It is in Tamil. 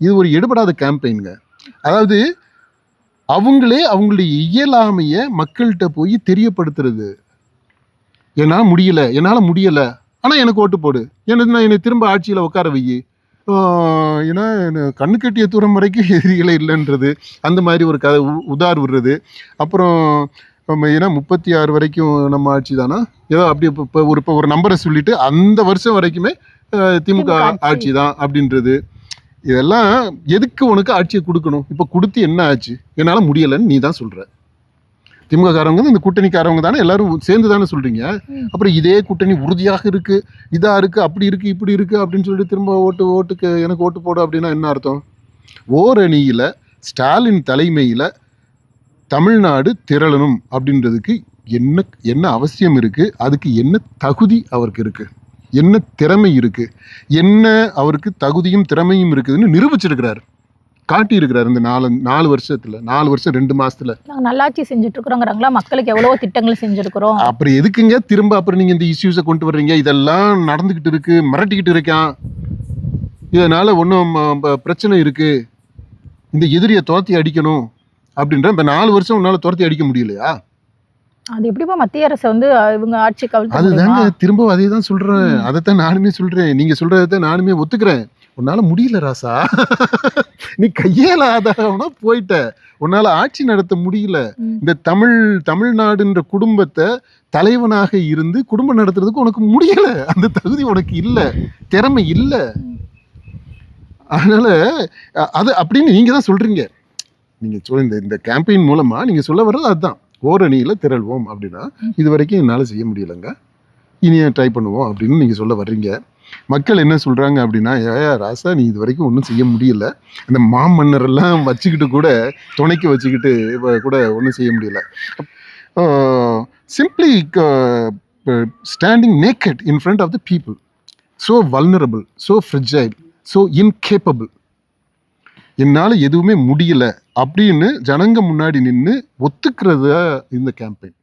இது ஒரு எடுபடாத கேம்பெயினுங்க. அதாவது அவங்களே அவங்களுடைய இயலாமைய மக்கள்கிட்ட போய் தெரியப்படுத்துறது. என்னால முடியல, ஆனா எனக்கு ஓட்டு போடு, என்னை திரும்ப ஆட்சியில உட்கார வை, ஏன்னா கண்ணு கட்டிய தூரம் வரைக்கும் எதிரிகளே இல்லைன்றது, அந்த மாதிரி ஒரு கதை உதார் விடுறது. அப்புறம் ஏன்னா 36 வரைக்கும் நம்ம ஆட்சி தானா, ஏதோ அப்படி இப்போ ஒரு நம்பரை சொல்லிட்டு அந்த வருஷம் வரைக்குமே திமுக ஆட்சி தான் அப்படின்றது. இதெல்லாம் எதுக்கு உனக்கு ஆட்சியை கொடுக்கணும்? இப்போ கொடுத்து என்ன ஆச்சு? என்னால் முடியலைன்னு நீ தான் சொல்ற. திமுக காரவங்க இந்த கூட்டணிக்காரவங்க தானே எல்லாரும் சேர்ந்து தானே சொல்றீங்க. அப்புறம் இதே கூட்டணி உறுதியாக இருக்கு, இதா இருக்கு, அப்படி இருக்கு, இப்படி இருக்கு அப்படின்னு சொல்லிட்டு திரும்ப ஓட்டுக்கு எனக்கு ஓட்டு போட அப்படின்னா என்ன அர்த்தம்? ஓரணியில ஸ்டாலின் தலைமையில தமிழ்நாடு திரளணும் அப்படின்றதுக்கு என்ன அவசியம் இருக்கு? அதுக்கு என்ன தகுதி அவருக்கு இருக்கு? என்ன திறமை இருக்கு? என்ன அவருக்கு தகுதியும் திறமையும் இருக்குதுன்னு நிரூபிச்சிருக்கிறார், காட்டி இருக்கிறார். இந்த 4 வருஷத்துல, 4 வருஷம் 2 மாசத்துல நல்லாட்சி செஞ்சுட்டு இருக்கிறோங்கிறாங்களா? மக்களுக்கு எவ்வளவோ திட்டங்கள் செஞ்சிருக்கிறோம். அப்புறம் எதுக்குங்க திரும்ப அப்புறம் நீங்க இந்த இஷ்யூஸை கொண்டு வர்றீங்க? இதெல்லாம் நடந்துகிட்டு இருக்கு, மிரட்டிக்கிட்டு இருக்கான், இதனால ஒன்றும் பிரச்சனை இருக்கு, இந்த எதிரியை துரத்தி அடிக்கணும் அப்படின்ற. இந்த 4 வருஷம் உன்னால துரத்தி அடிக்க முடியலையா? அது எப்படிப்பா மத்திய அரசு வந்து இவங்க ஆட்சி கவிழ்த்து? அதுதாங்க திரும்ப அதே தான் சொல்றேன், அதைத்தான் நானுமே சொல்றேன், நீங்க சொல்றதை நானுமே ஒத்துக்கிறேன். உன்னால முடியல ராசா, நீ கையேலாதவனா போயிட்ட, உன்னால ஆட்சி நடத்த முடியல. இந்த தமிழ்நாடுன்ற குடும்பத்தை தலைவனாக இருந்து குடும்பம் நடத்துறதுக்கு உனக்கு முடியல, அந்த தகுதி உனக்கு இல்ல, திறமை இல்ல. அதனால அது அப்படின்னு நீங்க தான் சொல்றீங்க. நீங்க சொல்ல இந்த கேம்பெயின் மூலமா நீங்க சொல்ல வர்றது அதுதான், ஓரணியில திரள்வோம் அப்படின்னா இது வரைக்கும் என்னால செய்ய முடியலைங்க, இனியே ட்ரை பண்ணுவோம் அப்படின்னு நீங்க சொல்ல வர்றீங்க. மக்கள் என்ன சொல்றாங்க அப்படின்னா, ராசா நீ இது வரைக்கும் ஒன்றும் செய்ய முடியல, அந்த மாமன்னர் எல்லாம் வச்சுக்கிட்டு கூட துணைக்கு வச்சுக்கிட்டு கூட ஒன்றும் செய்ய முடியல. Simply standing naked in front of the people, so vulnerable, so fragile, so incapable, என்னால் எதுவுமே முடியல அப்படின்னு ஜனங்க முன்னாடி நின்று ஒத்துக்கிறது இந்த கேம்பெயின்.